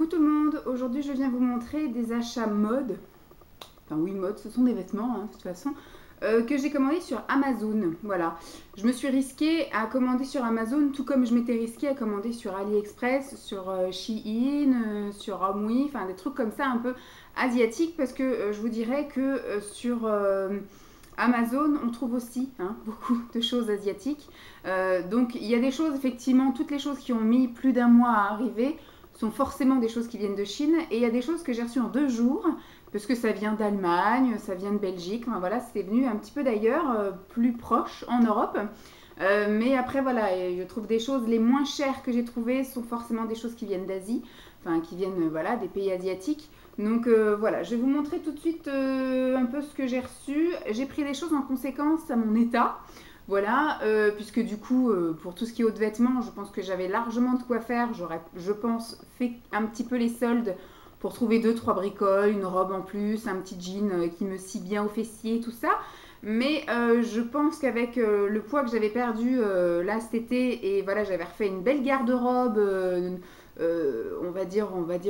Coucou tout le monde, aujourd'hui je viens vous montrer des achats mode, enfin oui mode, ce sont des vêtements de toute façon, que j'ai commandé sur Amazon, voilà. Je me suis risquée à commander sur Amazon tout comme je m'étais risquée à commander sur AliExpress, sur Shein, sur Amway, enfin des trucs comme ça un peu asiatiques parce que je vous dirais que sur Amazon, on trouve aussi beaucoup de choses asiatiques. Donc il y a des choses, effectivement, toutes les choses qui ont mis plus d'un mois à arriver sont forcément des choses qui viennent de Chine. Et il y a des choses que j'ai reçues en 2 jours, parce que ça vient d'Allemagne, ça vient de Belgique. Enfin, voilà, c'était venu un petit peu d'ailleurs, plus proche, en Europe. Mais après, voilà, je trouve des choses les moins chères que j'ai trouvées sont forcément des choses qui viennent d'Asie, enfin qui viennent voilà, des pays asiatiques. Donc voilà, je vais vous montrer tout de suite un peu ce que j'ai reçu. J'ai pris des choses en conséquence à mon état. Voilà, puisque du coup, pour tout ce qui est haut de vêtements, je pense que j'avais largement de quoi faire. J'aurais, je pense, fait un petit peu les soldes pour trouver 2-3 bricoles, une robe en plus, un petit jean qui me scie bien aux fessiers, tout ça. Mais je pense qu'avec le poids que j'avais perdu là cet été, et voilà, j'avais refait une belle garde-robe, on va dire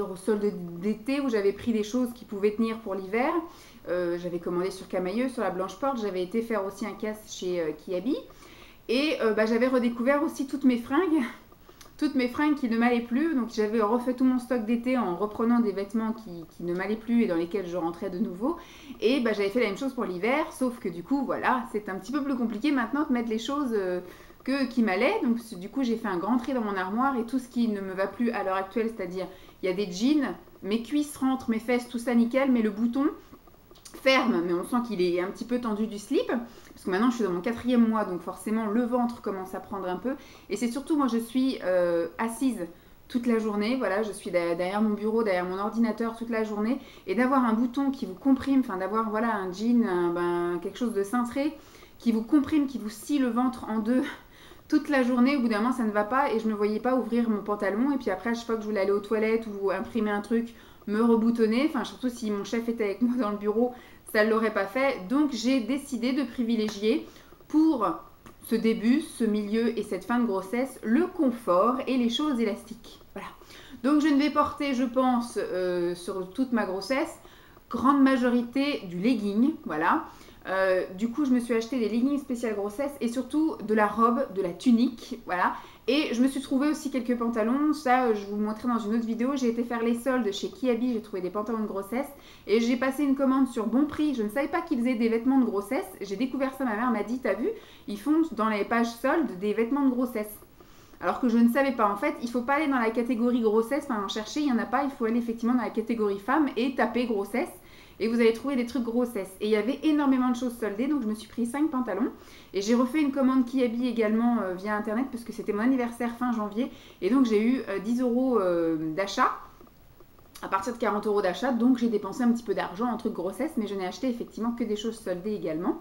au solde d'été, où j'avais pris des choses qui pouvaient tenir pour l'hiver. J'avais commandé sur Camailleux, sur la Blanche Porte, j'avais été faire aussi un casse chez Kiabi. Et j'avais redécouvert aussi toutes mes fringues qui ne m'allaient plus. Donc j'avais refait tout mon stock d'été en reprenant des vêtements qui ne m'allaient plus et dans lesquels je rentrais de nouveau. Et j'avais fait la même chose pour l'hiver, sauf que du coup, voilà, c'est un petit peu plus compliqué maintenant de mettre les choses qui m'allaient. Donc du coup, j'ai fait un grand tri dans mon armoire et tout ce qui ne me va plus à l'heure actuelle, c'est-à-dire il y a des jeans, mes cuisses rentrent, mes fesses, tout ça nickel, mais le bouton ferme, mais on sent qu'il est un petit peu tendu du slip, parce que maintenant je suis dans mon 4e mois, donc forcément le ventre commence à prendre un peu, et c'est surtout moi je suis assise toute la journée, voilà, je suis derrière mon bureau, derrière mon ordinateur toute la journée, et d'avoir un bouton qui vous comprime, enfin d'avoir voilà un jean, quelque chose de cintré, qui vous comprime, qui vous scie le ventre en deux, toute la journée, au bout d'un moment ça ne va pas, et je ne me voyais pas ouvrir mon pantalon, et puis après à chaque fois que je voulais aller aux toilettes ou imprimer un truc, me reboutonner, enfin surtout si mon chef était avec moi dans le bureau, ça ne l'aurait pas fait. Donc j'ai décidé de privilégier pour ce début, ce milieu et cette fin de grossesse, le confort et les choses élastiques. Voilà. Donc je ne vais porter, je pense, sur toute ma grossesse, grande majorité du legging, voilà. Du coup, je me suis acheté des leggings spéciales grossesse et surtout de la robe, de la tunique, voilà. Et je me suis trouvé aussi quelques pantalons, ça je vous montrerai dans une autre vidéo. J'ai été faire les soldes chez Kiabi, j'ai trouvé des pantalons de grossesse et j'ai passé une commande sur Bon Prix. Je ne savais pas qu'ils faisaient des vêtements de grossesse, j'ai découvert ça, ma mère m'a dit, t'as vu, ils font dans les pages soldes des vêtements de grossesse. Alors que je ne savais pas, en fait, il ne faut pas aller dans la catégorie grossesse, enfin en chercher, il n'y en a pas, il faut aller effectivement dans la catégorie femme et taper grossesse. Et vous allez trouver des trucs grossesse. Et il y avait énormément de choses soldées, donc je me suis pris 5 pantalons. Et j'ai refait une commande Kiabi également via internet, parce que c'était mon anniversaire fin janvier. Et donc j'ai eu 10 euros d'achat, à partir de 40 euros d'achat. Donc j'ai dépensé un petit peu d'argent en trucs grossesse, mais je n'ai acheté effectivement que des choses soldées également.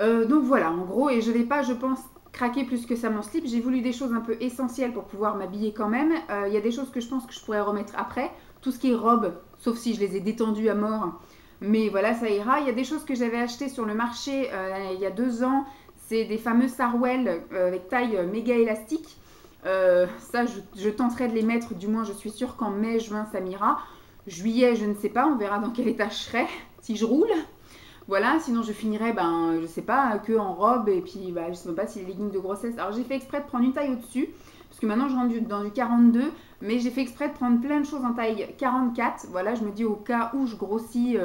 Donc voilà, en gros, et je ne vais pas, je pense, craquer plus que ça mon slip. J'ai voulu des choses un peu essentielles pour pouvoir m'habiller quand même. Il y a des choses que je pense que je pourrais remettre après. Tout ce qui est robe, sauf si je les ai détendues à mort. Mais voilà, ça ira. Il y a des choses que j'avais achetées sur le marché il y a 2 ans. C'est des fameux Sarwell avec taille méga élastique. Ça, je tenterai de les mettre. Du moins, je suis sûre qu'en mai, juin, ça m'ira. Juillet, je ne sais pas. On verra dans quel état je serai si je roule. Voilà, sinon je finirai, je sais pas, que en robe. Et puis, je sais même pas si les leggings de grossesse. Alors, j'ai fait exprès de prendre une taille au-dessus. Parce que maintenant, je rentre dans du 42. Mais j'ai fait exprès de prendre plein de choses en taille 44. Voilà, je me dis au cas où je grossis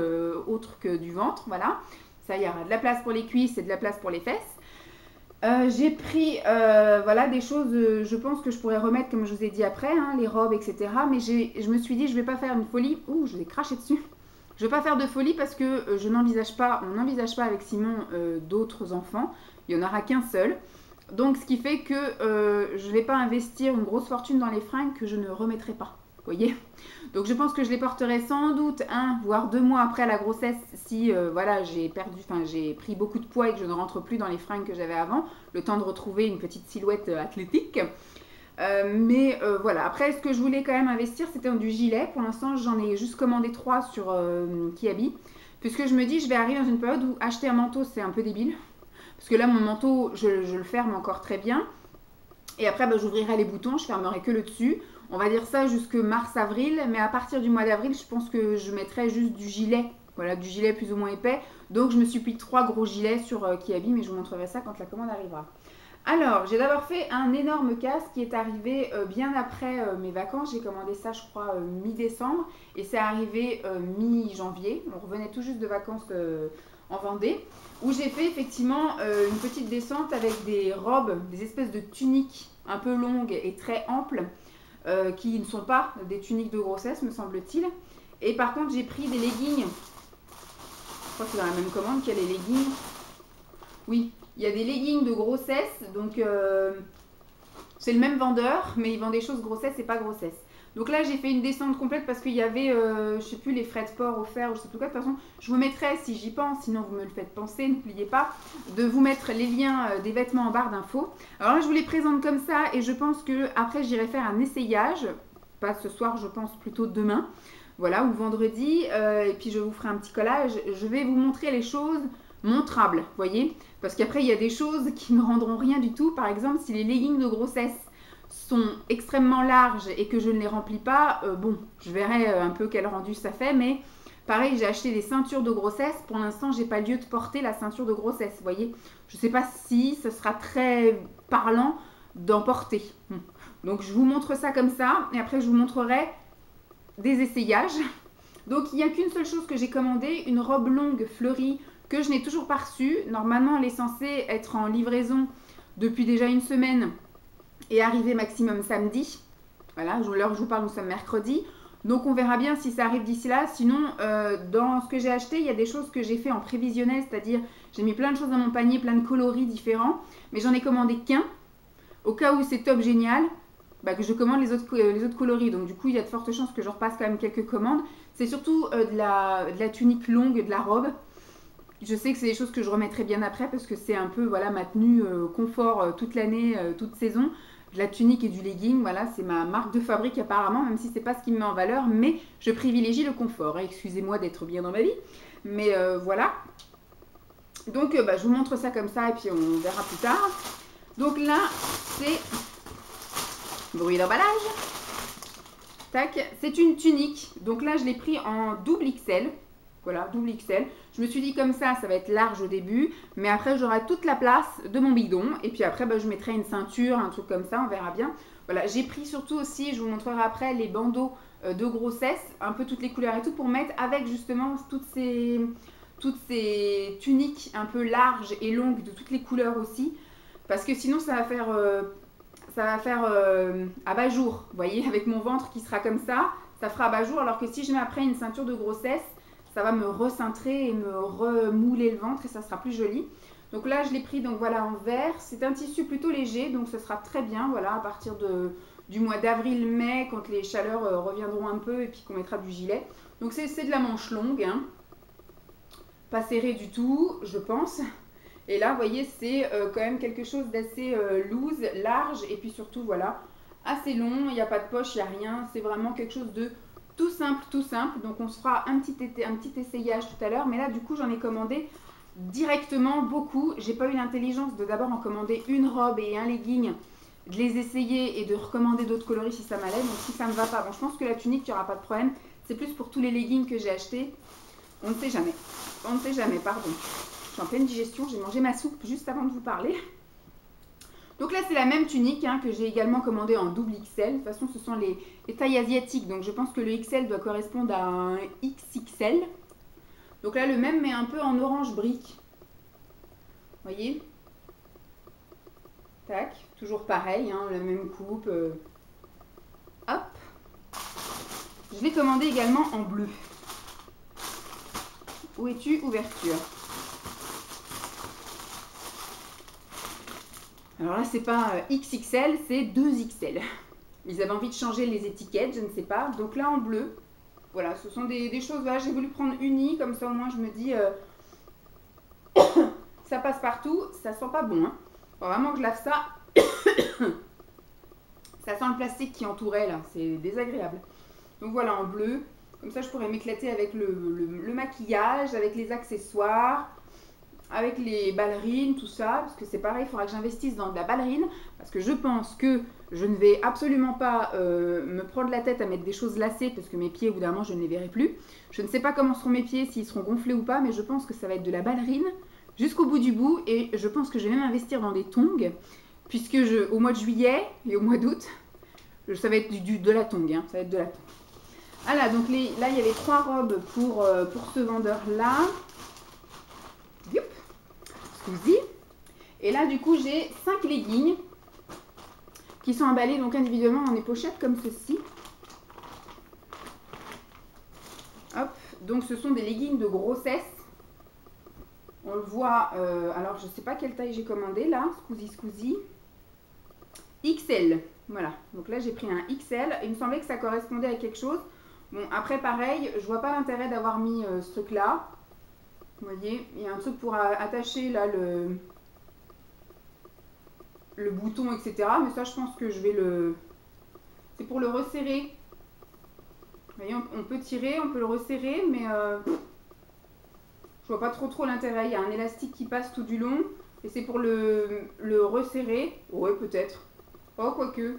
autre que du ventre. Voilà, ça, il y aura de la place pour les cuisses et de la place pour les fesses. J'ai pris voilà, des choses, je pense que je pourrais remettre, comme je vous ai dit après, les robes, etc. Mais je me suis dit, je vais pas faire une folie. Ouh, je vais cracher dessus. Je vais pas faire de folie parce que on n'envisage pas avec Simon d'autres enfants. Il n'y en aura qu'un seul. Donc, ce qui fait que je ne vais pas investir une grosse fortune dans les fringues que je ne remettrai pas. Vous voyez? Donc, je pense que je les porterai sans doute 1 voire 2 mois après la grossesse si voilà, j'ai pris beaucoup de poids et que je ne rentre plus dans les fringues que j'avais avant. Le temps de retrouver une petite silhouette athlétique. Mais voilà, après ce que je voulais quand même investir, c'était du gilet. Pour l'instant, j'en ai juste commandé 3 sur Kiabi. Puisque je me dis, je vais arriver dans une période où acheter un manteau, c'est un peu débile. Parce que là, mon manteau, je le ferme encore très bien. Et après, j'ouvrirai les boutons, je fermerai que le dessus. on va dire ça jusque mars-avril, mais à partir du mois d'avril, je pense que je mettrai juste du gilet. Voilà, du gilet plus ou moins épais. Donc je me suis pris 3 gros gilets sur Kiabi, mais je vous montrerai ça quand la commande arrivera. Alors, j'ai d'abord fait un énorme casque qui est arrivé bien après mes vacances. J'ai commandé ça, je crois, mi-décembre. Et c'est arrivé mi-janvier. On revenait tout juste de vacances en Vendée. Où j'ai fait effectivement une petite descente avec des robes, des espèces de tuniques un peu longues et très amples. Qui ne sont pas des tuniques de grossesse, me semble-t-il. Et par contre, j'ai pris des leggings. Je crois que c'est dans la même commande qu'il y a les leggings. Oui, il y a des leggings de grossesse, donc c'est le même vendeur, mais il vend des choses grossesse et pas grossesse. Donc là, j'ai fait une descente complète parce qu'il y avait, je sais plus, les frais de port offerts, je sais plus quoi. De toute façon, je vous mettrai, si j'y pense, sinon vous me le faites penser, n'oubliez pas de vous mettre les liens des vêtements en barre d'infos. Alors là, je vous les présente comme ça et je pense que après j'irai faire un essayage, pas ce soir, je pense plutôt demain, voilà, ou vendredi, et puis je vous ferai un petit collage. Je vais vous montrer les choses montrables, voyez, parce qu'après il y a des choses qui ne rendront rien du tout. Par exemple, si les leggings de grossesse sont extrêmement larges et que je ne les remplis pas, bon, je verrai un peu quel rendu ça fait, mais pareil, j'ai acheté des ceintures de grossesse. Pour l'instant, j'ai pas lieu de porter la ceinture de grossesse, vous voyez. Je sais pas si ce sera très parlant d'en porter. Donc je vous montre ça comme ça, et après je vous montrerai des essayages. Donc il n'y a qu'une seule chose que j'ai commandé, une robe longue fleurie que je n'ai toujours pas reçue. Normalement, elle est censée être en livraison depuis déjà une semaine et arriver maximum samedi. Voilà, l'heure où je vous parle, nous sommes mercredi. Donc on verra bien si ça arrive d'ici là. Sinon, dans ce que j'ai acheté, il y a des choses que j'ai fait en prévisionnel, c'est-à-dire j'ai mis plein de choses dans mon panier, plein de coloris différents, mais j'en ai commandé qu'un. Au cas où c'est top génial, bah, que je commande les autres coloris. Donc du coup, il y a de fortes chances que je repasse quand même quelques commandes. C'est surtout de la tunique longue, de la robe. Je sais que c'est des choses que je remettrai bien après parce que c'est un peu voilà, ma tenue confort toute l'année, toute saison. De la tunique et du legging, voilà, c'est ma marque de fabrique apparemment, même si c'est pas ce qui me met en valeur, mais je privilégie le confort. Excusez-moi d'être bien dans ma vie, mais voilà. Donc bah, je vous montre ça comme ça et puis on verra plus tard. Donc là, c'est bruit d'emballage. Tac, c'est une tunique. Donc là, je l'ai pris en double XL. Voilà, double XL. Je me suis dit comme ça va être large au début, mais après j'aurai toute la place de mon bidon. Et puis après, bah, je mettrai une ceinture, un truc comme ça, on verra bien. Voilà, j'ai pris surtout aussi, je vous montrerai après, les bandeaux de grossesse, un peu toutes les couleurs et tout, pour mettre avec justement toutes ces tuniques un peu larges et longues de toutes les couleurs aussi. Parce que sinon, ça va faire abat-jour, vous voyez, avec mon ventre qui sera comme ça fera abat-jour, alors que si je mets après une ceinture de grossesse, ça va me recentrer et me remouler le ventre et ça sera plus joli. Donc là, je l'ai pris donc voilà en vert. C'est un tissu plutôt léger, donc ce sera très bien, voilà, à partir du mois d'avril-mai, quand les chaleurs reviendront un peu et puis qu'on mettra du gilet. Donc c'est de la manche longue, hein. Pas serré du tout, je pense. Et là, vous voyez, c'est quand même quelque chose d'assez loose, large, et puis surtout, voilà, assez long. Il n'y a pas de poche, il n'y a rien. C'est vraiment quelque chose de tout simple, tout simple. Donc, on se fera un petit essayage tout à l'heure. Mais là, du coup, j'en ai commandé directement beaucoup. J'ai pas eu l'intelligence de d'abord en commander une robe et un legging, de les essayer et de recommander d'autres coloris si ça m'allait. Donc, si ça ne me va pas, bon, je pense que la tunique, il n'y aura pas de problème. C'est plus pour tous les leggings que j'ai achetés. On ne sait jamais. On ne sait jamais, pardon. Je suis en pleine digestion, j'ai mangé ma soupe juste avant de vous parler. Donc là, c'est la même tunique hein, que j'ai également commandée en double XL. De toute façon, ce sont les tailles asiatiques. Donc je pense que le XL doit correspondre à un XXL. Donc là, le même, mais un peu en orange brique. Vous voyez? Tac, toujours pareil, hein, la même coupe. Hop. Je l'ai commandé également en bleu. Où es-tu? Ouverture. Alors là, c'est pas XXL, c'est 2XL. Ils avaient envie de changer les étiquettes, je ne sais pas. Donc là, en bleu. Voilà, ce sont des choses, voilà, j'ai voulu prendre unie, comme ça au moins je me dis, ça passe partout, ça sent pas bon. Hein. Faut vraiment que je lave ça. Ça sent le plastique qui entourait là, c'est désagréable. Donc voilà, en bleu. Comme ça, je pourrais m'éclater avec le maquillage, avec les accessoires, avec les ballerines, tout ça. Parce que c'est pareil, il faudra que j'investisse dans de la ballerine. Parce que je pense que Je ne vais absolument pas me prendre la tête à mettre des choses lacées parce que mes pieds, au bout d'un moment, je ne les verrai plus. Je ne sais pas comment seront mes pieds, s'ils seront gonflés ou pas, mais je pense que ça va être de la ballerine jusqu'au bout du bout. Et je pense que je vais même investir dans des tongs, puisque au mois de juillet et au mois d'août, ça va être de la tongue. Hein, ça va être de la tongue. Voilà, donc là, il y avait 3 robes pour ce vendeur-là. Scusi. Et là, du coup, j'ai 5 leggings qui sont emballés donc individuellement dans des pochettes comme ceci. Hop, donc ce sont des leggings de grossesse. On le voit, alors je ne sais pas quelle taille j'ai commandé là, scusi. XL, voilà. Donc là j'ai pris un XL, il me semblait que ça correspondait à quelque chose. Bon, après pareil, je vois pas l'intérêt d'avoir mis ce truc là. Vous voyez, il y a un truc pour attacher là le bouton, etc. Mais ça, je pense que je vais c'est pour le resserrer. Vous voyez, on peut tirer, on peut le resserrer, mais je vois pas trop l'intérêt. Il y a un élastique qui passe tout du long. Et c'est pour le resserrer. Ouais, peut-être. Oh, quoique.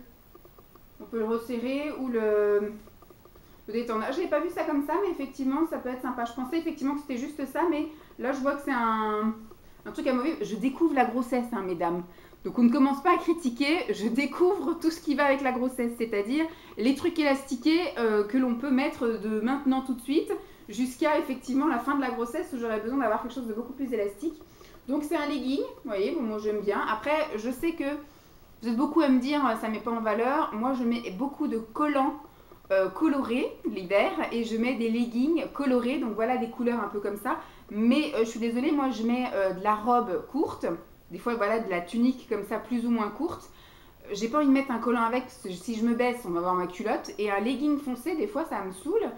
On peut le resserrer ou le détendre. Ah, je n'avais pas vu ça comme ça, mais effectivement, ça peut être sympa. Je pensais effectivement que c'était juste ça, mais là, je vois que c'est un truc à mauvais. Je découvre la grossesse, hein, mesdames. Donc, on ne commence pas à critiquer. Je découvre tout ce qui va avec la grossesse, c'est-à-dire les trucs élastiqués que l'on peut mettre de maintenant tout de suite jusqu'à effectivement la fin de la grossesse où j'aurais besoin d'avoir quelque chose de beaucoup plus élastique. Donc, c'est un legging. Vous voyez, bon, moi, j'aime bien. Après, je sais que vous êtes beaucoup à me dire ça ne met pas en valeur. Moi, je mets beaucoup de collants colorés l'hiver et je mets des leggings colorés, donc voilà des couleurs un peu comme ça, mais je suis désolée, moi je mets de la robe courte, des fois voilà de la tunique comme ça plus ou moins courte. J'ai pas envie de mettre un collant avec, si je me baisse on va voir ma culotte, et un legging foncé des fois ça me saoule.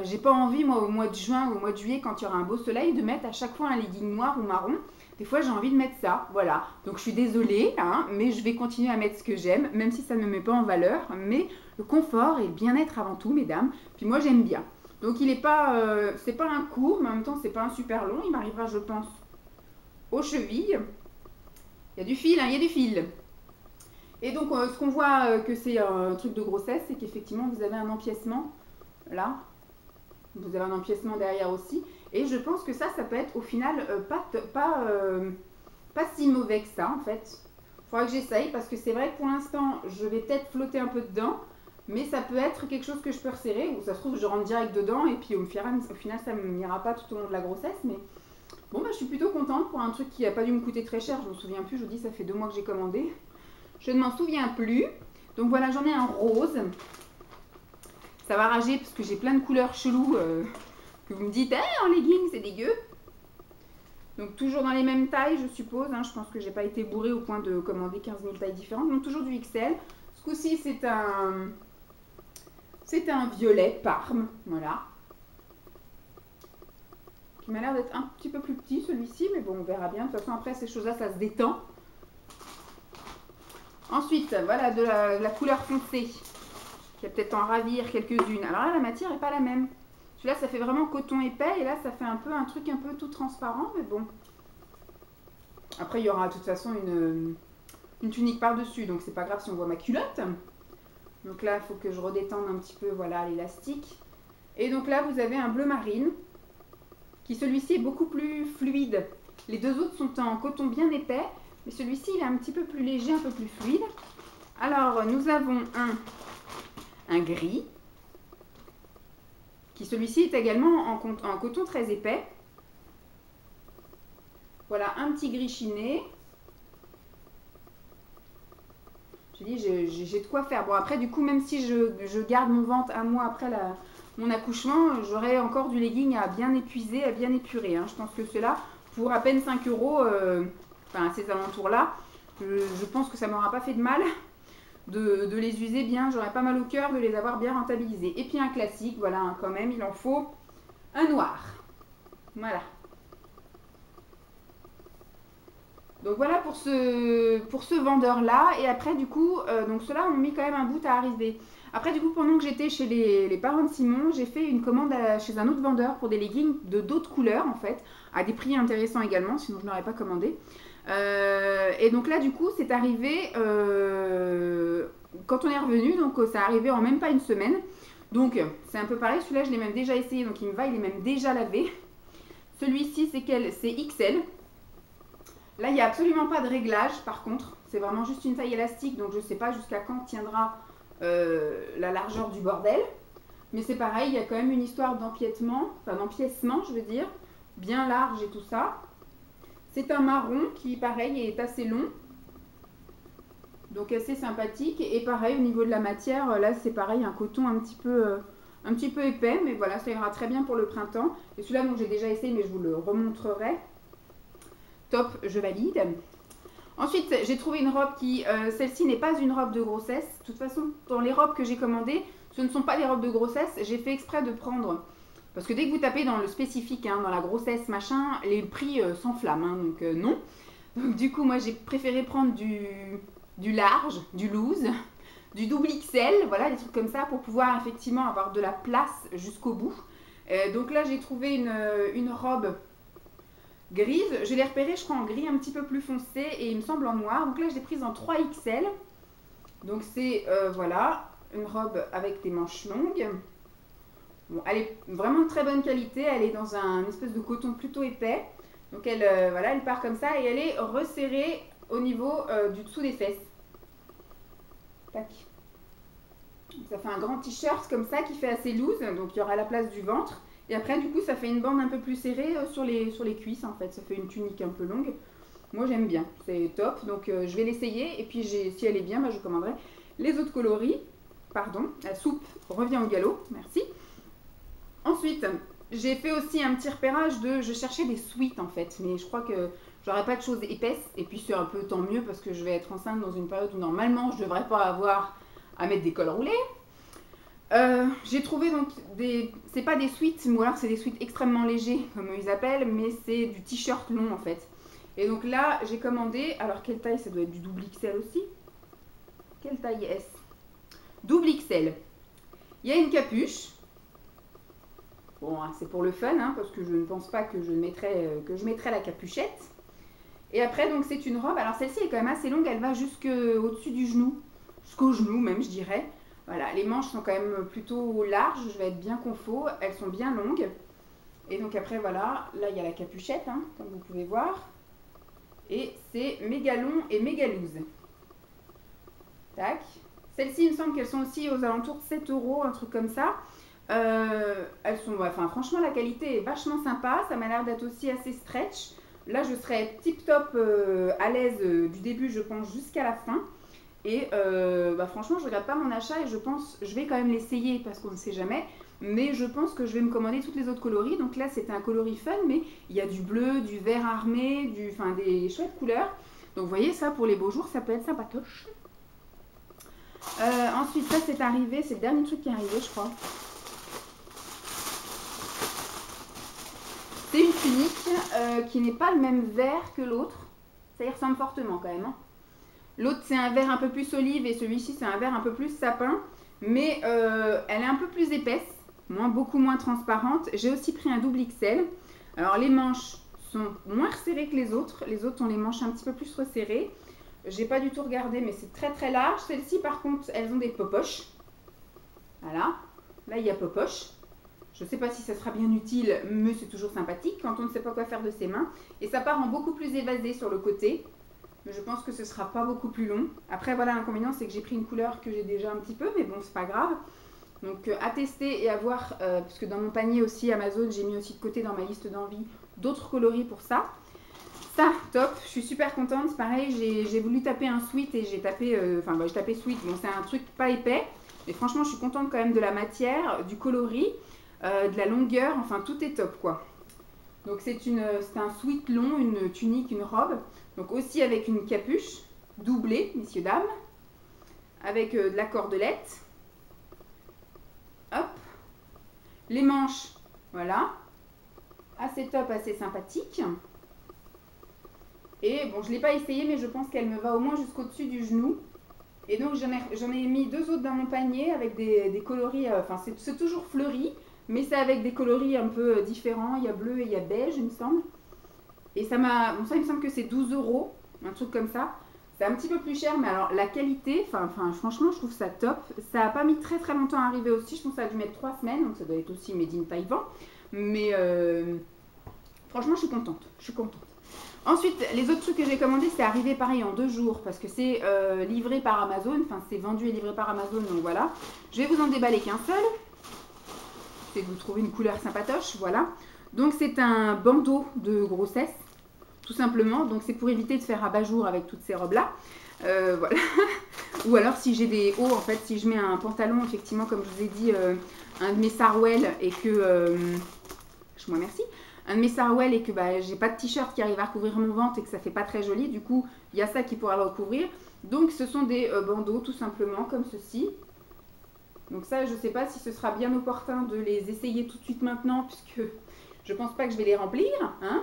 J'ai pas envie moi au mois de juin ou au mois de juillet quand il y aura un beau soleil de mettre à chaque fois un legging noir ou marron. Des fois j'ai envie de mettre ça, voilà. Donc je suis désolée, hein, mais je vais continuer à mettre ce que j'aime, même si ça ne me met pas en valeur. Mais le confort et le bien-être avant tout, mesdames. Puis moi j'aime bien. Donc il est pas, c'est pas un court, mais en même temps c'est pas un super long. Il m'arrivera, je pense, aux chevilles. Il y a du fil, hein, il y a du fil. Et donc ce qu'on voit que c'est un truc de grossesse, c'est qu'effectivement vous avez un empiècement là. Vous avez un empiècement derrière aussi. Et je pense que ça peut être au final pas si mauvais que ça en fait. Il faudra que j'essaye parce que c'est vrai que pour l'instant, je vais peut-être flotter un peu dedans. Mais ça peut être quelque chose que je peux resserrer. Ou ça se trouve, je rentre direct dedans et puis au final, ça ne m'ira pas tout au long de la grossesse. Mais bon, je suis plutôt contente pour un truc qui n'a pas dû me coûter très cher. Je ne me souviens plus, je vous dis, ça fait 2 mois que j'ai commandé. Je ne m'en souviens plus. Donc voilà, j'en ai un rose. Ça va rager parce que j'ai plein de couleurs cheloues que vous me dites en legging c'est dégueu. Donc toujours dans les mêmes tailles je suppose, hein. Je pense que j'ai pas été bourrée au point de commander 15 000 tailles différentes. Donc toujours du XL. Ce coup-ci c'est un violet Parme, voilà. Qui m'a l'air d'être un petit peu plus petit celui-ci, mais bon on verra bien. De toute façon après ces choses-là ça se détend. Ensuite voilà de la couleur foncée. Qui va peut-être en ravir quelques-unes. Alors là, la matière n'est pas la même. Celui-là, ça fait vraiment coton épais. Et là, ça fait un truc un peu tout transparent. Mais bon. Après, il y aura de toute façon une tunique par-dessus. Donc, c'est pas grave si on voit ma culotte. Donc là, il faut que je redétende un petit peu, voilà, l'élastique. Et donc là, vous avez un bleu marine. Qui, celui-ci, est beaucoup plus fluide. Les deux autres sont en coton bien épais. Mais celui-ci, il est un petit peu plus léger, un peu plus fluide. Alors, nous avons un gris, qui celui-ci est également en coton très épais. Voilà, un petit gris chiné. Je dis, j'ai de quoi faire. Bon, après, du coup, même si je garde mon ventre un mois après mon accouchement, j'aurai encore du legging à bien épuiser, à bien épurer. Hein. Je pense que cela, pour à peine 5 €, enfin, à ces alentours-là, je pense que ça ne m'aura pas fait de mal. De les user bien, j'aurais pas mal au cœur de les avoir bien rentabilisés. Et puis un classique, voilà, hein, quand même, il en faut un noir. Voilà. Donc voilà pour ce vendeur-là. Et après, du coup, donc ceux-là ont mis quand même un bout à arriver. Après, du coup, pendant que j'étais chez les parents de Simon, j'ai fait une commande chez un autre vendeur pour des leggings de d'autres couleurs, en fait, à des prix intéressants également, sinon je n'aurais pas commandé. Et donc là, du coup, c'est arrivé quand on est revenu, donc ça arrivait en même pas une semaine. Donc c'est un peu pareil, celui-là je l'ai même déjà essayé, donc il me va, il est même déjà lavé. Celui-ci c'est XL. Là il n'y a absolument pas de réglage par contre, c'est vraiment juste une taille élastique, donc je ne sais pas jusqu'à quand tiendra la largeur du bordel. Mais c'est pareil, il y a quand même une histoire d'empiètement, enfin d'empiècement je veux dire, bien large et tout ça. C'est un marron qui pareil est assez long. Donc assez sympathique. Et pareil au niveau de la matière, là c'est pareil, un coton un petit peu épais. Mais voilà, ça ira très bien pour le printemps. Et celui-là, donc j'ai déjà essayé, mais je vous le remontrerai. Top, je valide. Ensuite, j'ai trouvé une robe qui, celle-ci n'est pas une robe de grossesse. De toute façon, dans les robes que j'ai commandées, ce ne sont pas des robes de grossesse. J'ai fait exprès de prendre... Parce que dès que vous tapez dans le spécifique, hein, dans la grossesse, machin, les prix s'enflamment. Hein, donc non. Donc du coup, moi j'ai préféré prendre du large, du loose, du double XL, voilà, des trucs comme ça pour pouvoir effectivement avoir de la place jusqu'au bout. Donc là, j'ai trouvé une robe grise. Je l'ai repérée, je crois, en gris un petit peu plus foncé et il me semble en noir. Donc là, je l'ai prise en 3XL. Donc c'est, voilà, une robe avec des manches longues. Bon, elle est vraiment de très bonne qualité. Elle est dans un espèce de coton plutôt épais. Donc elle, voilà, elle part comme ça et elle est resserrée au niveau du dessous des fesses. Tac. Ça fait un grand t-shirt comme ça qui fait assez loose, donc il y aura la place du ventre. Et après, du coup, ça fait une bande un peu plus serrée sur les cuisses en fait. Ça fait une tunique un peu longue. Moi, j'aime bien, c'est top. Donc je vais l'essayer et puis si elle est bien, bah, je commanderai les autres coloris. Pardon, la soupe revient au galop, merci. Ensuite, j'ai fait aussi un petit repérage je cherchais des sweats en fait, mais je crois que j'aurais pas de choses épaisses. Et puis c'est un peu tant mieux parce que je vais être enceinte dans une période où normalement je devrais pas avoir à mettre des cols roulés. J'ai trouvé donc c'est pas des sweats, ou alors c'est des sweats extrêmement légers comme ils appellent, mais c'est du t-shirt long en fait. Et donc là j'ai commandé, alors quelle taille? Ça doit être du double XL aussi. Quelle taille est-ce? Double XL. Il y a une capuche. Bon, c'est pour le fun, hein, parce que je ne pense pas que je mettrai la capuchette. Et après, donc, c'est une robe. Alors, celle-ci est quand même assez longue. Elle va jusqu'au-dessus du genou. Jusqu'au genou, même, je dirais. Voilà, les manches sont quand même plutôt larges. Je vais être bien confo. Elles sont bien longues. Et donc, après, voilà. Là, il y a la capuchette, hein, comme vous pouvez voir. Et c'est méga long et méga loose. Tac. Celles-ci, il me semble qu'elles sont aussi aux alentours de 7 €, un truc comme ça. Elles sont, enfin franchement la qualité est vachement sympa, ça m'a l'air d'être aussi assez stretch. Là je serai tip top à l'aise du début je pense jusqu'à la fin. Et franchement je regrette pas mon achat et je pense, je vais quand même l'essayer parce qu'on ne sait jamais. Mais je pense que je vais me commander toutes les autres coloris. Donc là c'était un coloris fun mais il y a du bleu, du vert armé, des chouettes couleurs. Donc vous voyez ça pour les beaux jours ça peut être sympatoche. Ensuite ça c'est arrivé, c'est le dernier truc qui est arrivé je crois. C'est une tunique qui n'est pas le même vert que l'autre. Ça y ressemble fortement quand même. Hein. L'autre c'est un vert un peu plus olive et celui-ci c'est un vert un peu plus sapin. Mais elle est un peu plus épaisse, beaucoup moins transparente. J'ai aussi pris un double XL. Alors les manches sont moins resserrées que les autres. Les autres ont les manches un petit peu plus resserrées. J'ai pas du tout regardé mais c'est très très large. Celles-ci par contre elles ont des popoches. Voilà, là il y a popoche. Je ne sais pas si ça sera bien utile, mais c'est toujours sympathique quand on ne sait pas quoi faire de ses mains. Et ça part en beaucoup plus évasé sur le côté. Mais je pense que ce ne sera pas beaucoup plus long. Après, voilà, l'inconvénient, c'est que j'ai pris une couleur que j'ai déjà un petit peu, mais bon, c'est pas grave. Donc, à tester et à voir, parce que dans mon panier aussi, Amazon, j'ai mis aussi de côté dans ma liste d'envie d'autres coloris pour ça. Ça, top, je suis super contente. Pareil, j'ai voulu taper un sweat et j'ai tapé, j'ai tapé sweat. Bon, c'est un truc pas épais, mais franchement, je suis contente quand même de la matière, du coloris. De la longueur, enfin tout est top quoi. Donc c'est un sweat long, une tunique, une robe. Donc aussi avec une capuche doublée, messieurs dames, avec de la cordelette. Hop. Les manches, voilà. Assez top, assez sympathique. Et bon, je ne l'ai pas essayé, mais je pense qu'elle me va au moins jusqu'au-dessus du genou. Et donc j'en ai mis deux autres dans mon panier avec des coloris, c'est toujours fleuri. Mais c'est avec des coloris un peu différents. Il y a bleu et il y a beige, il me semble. Et ça il me semble que c'est 12 €, un truc comme ça. C'est un petit peu plus cher, mais alors la qualité, franchement, je trouve ça top. Ça n'a pas mis très très longtemps à arriver aussi. Je pense que ça a dû mettre 3 semaines, donc ça doit être aussi made in Taïwan. Mais franchement, je suis contente. Je suis contente. Ensuite, les autres trucs que j'ai commandés, c'est arrivé pareil en 2 jours parce que c'est livré par Amazon. Enfin, c'est vendu et livré par Amazon, donc voilà. Je vais vous en déballer qu'un seul. C'est de vous trouver une couleur sympatoche, voilà. Donc, c'est un bandeau de grossesse, tout simplement. Donc, c'est pour éviter de faire abat-jour avec toutes ces robes-là. Voilà. Ou alors, si j'ai des hauts, en fait, si je mets un pantalon, effectivement, comme je vous ai dit, un de mes Sarwell et que... moi, merci. Un de mes Sarwell et que j'ai pas de t-shirt qui arrive à recouvrir mon ventre et que ça fait pas très joli. Du coup, il y a ça qui pourra le recouvrir. Donc, ce sont des bandeaux, tout simplement, comme ceci. Donc ça, je sais pas si ce sera bien opportun de les essayer tout de suite maintenant, puisque je pense pas que je vais les remplir, hein.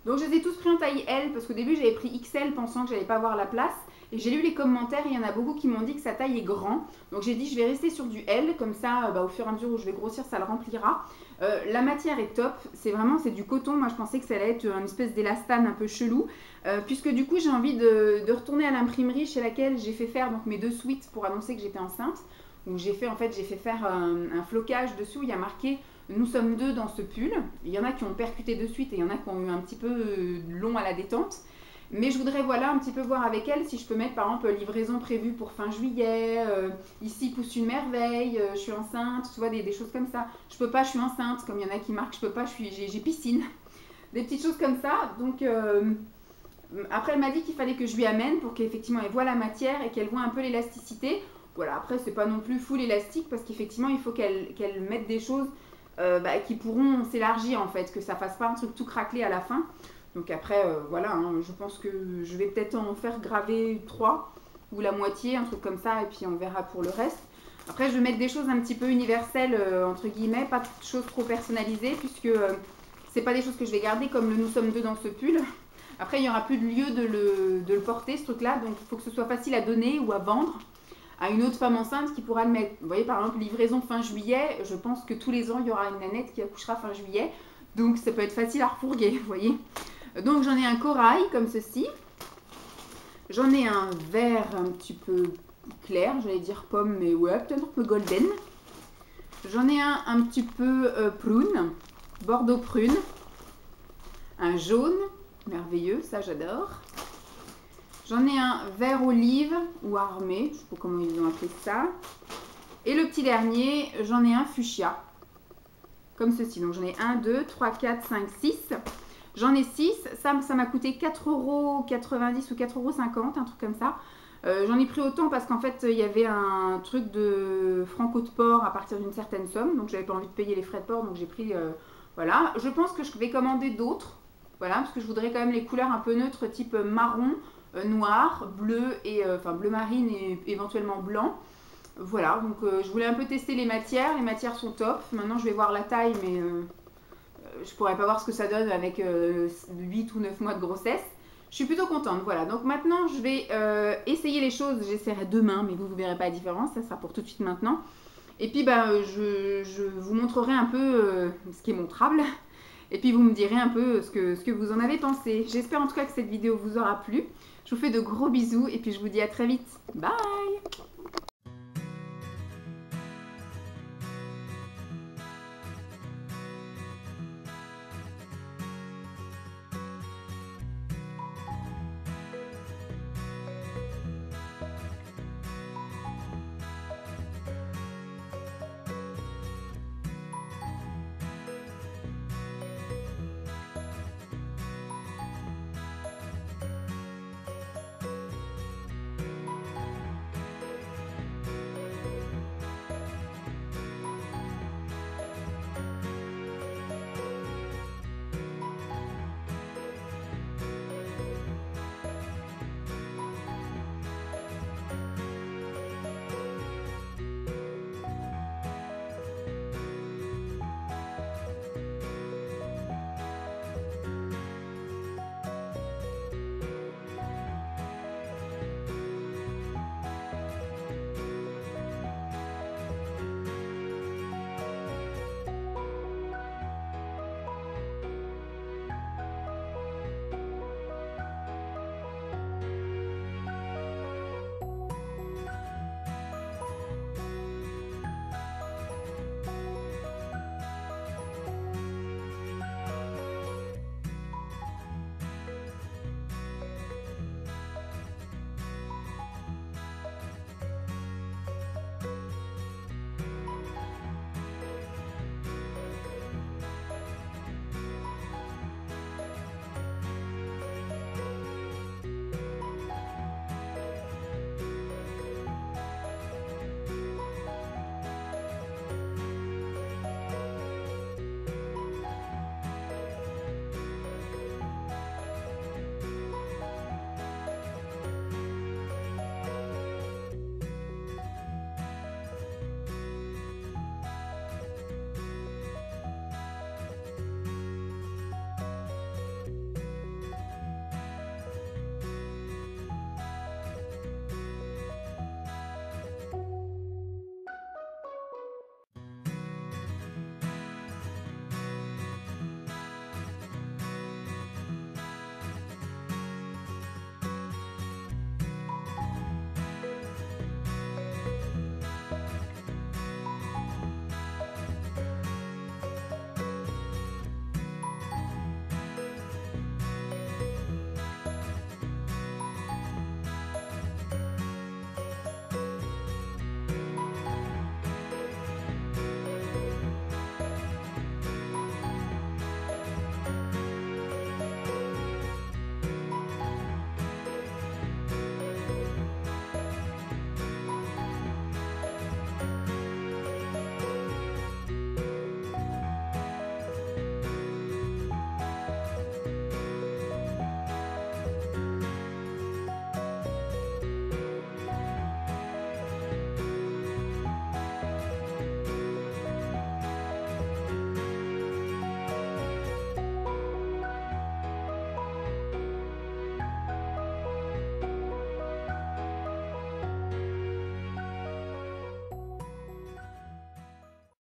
Donc, je les ai tous pris en taille L, parce qu'au début, j'avais pris XL pensant que j'allais pas avoir la place. Et j'ai lu les commentaires, il y en a beaucoup qui m'ont dit que sa taille est grand. Donc j'ai dit je vais rester sur du L, comme ça au fur et à mesure où je vais grossir, ça le remplira. La matière est top, c'est du coton. Moi je pensais que ça allait être une espèce d'élastane un peu chelou. Puisque du coup j'ai envie de retourner à l'imprimerie chez laquelle j'ai fait faire donc, mes 2 suites pour annoncer que j'étais enceinte. Où j'ai fait faire un flocage dessus où il y a marqué nous sommes 2 dans ce pull. Il y en a qui ont percuté de suite et il y en a qui ont eu un petit peu long à la détente. Mais je voudrais un petit peu voir avec elle si je peux mettre par exemple livraison prévue pour fin juillet, ici pousse une merveille, je suis enceinte, tu vois, des choses comme ça. Je peux pas, je suis enceinte, comme il y en a qui marquent, je peux pas, j'ai piscine. Des petites choses comme ça. Donc après elle m'a dit qu'il fallait que je lui amène pour qu'effectivement elle voit la matière et qu'elle voit un peu l'élasticité. Voilà, après c'est pas non plus full élastique parce qu'effectivement il faut qu'elle mette des choses qui pourront s'élargir en fait, que ça fasse pas un truc tout craquelé à la fin. Donc après, voilà, hein, je pense que je vais peut-être en faire graver 3 ou la moitié, un truc comme ça, et puis on verra pour le reste. Après, je vais mettre des choses un petit peu universelles, entre guillemets, pas de choses trop personnalisées, puisque c'est pas des choses que je vais garder, comme le nous sommes 2 dans ce pull. Après, il n'y aura plus de lieu de le porter, ce truc-là, donc il faut que ce soit facile à donner ou à vendre à une autre femme enceinte qui pourra le mettre. Vous voyez, par exemple, livraison fin juillet, je pense que tous les ans, il y aura une nanette qui accouchera fin juillet, donc ça peut être facile à refourguer, vous voyez. Donc j'en ai un corail comme ceci. J'en ai un vert un petit peu clair, j'allais dire pomme, mais ouais, peut-être un peu golden. J'en ai un petit peu prune, bordeaux prune. Un jaune, merveilleux, ça j'adore. J'en ai un vert olive ou armé, je ne sais pas comment ils ont appelé ça. Et le petit dernier, j'en ai un fuchsia, comme ceci. Donc j'en ai 1, 2, 3, 4, 5, 6. J'en ai 6, ça m'a coûté 4,90 € ou 4,50 €, un truc comme ça. J'en ai pris autant parce qu'en fait, il y avait un truc de franco de port à partir d'une certaine somme. Donc, j'avais pas envie de payer les frais de port, donc j'ai pris... voilà, je pense que je vais commander d'autres. Voilà, parce que je voudrais quand même les couleurs un peu neutres, type marron, noir, bleu, et bleu marine et éventuellement blanc. Voilà, donc je voulais un peu tester les matières. Les matières sont top. Maintenant, je vais voir la taille, mais... je pourrais pas voir ce que ça donne avec 8 ou 9 mois de grossesse. Je suis plutôt contente, voilà. Donc maintenant, je vais essayer les choses. J'essaierai demain, mais vous ne verrez pas la différence. Ça sera pour tout de suite maintenant. Et puis, je vous montrerai un peu ce qui est montrable. Et puis, vous me direz un peu ce que vous en avez pensé. J'espère en tout cas que cette vidéo vous aura plu. Je vous fais de gros bisous et puis je vous dis à très vite. Bye!